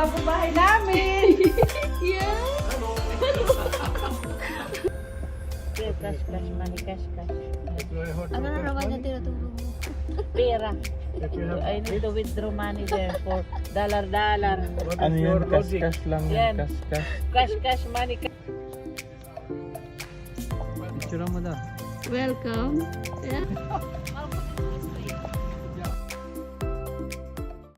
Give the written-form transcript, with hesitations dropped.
bagong bahay namin. Yeah. Cash, money, cash. Ano na naman yung tinutulong mo? Pera. I need to withdraw money there for dollar. Ano yun? Cash lang Yan. yan. Cash. Cash, money, Picture mo daw. Welcome. Yeah.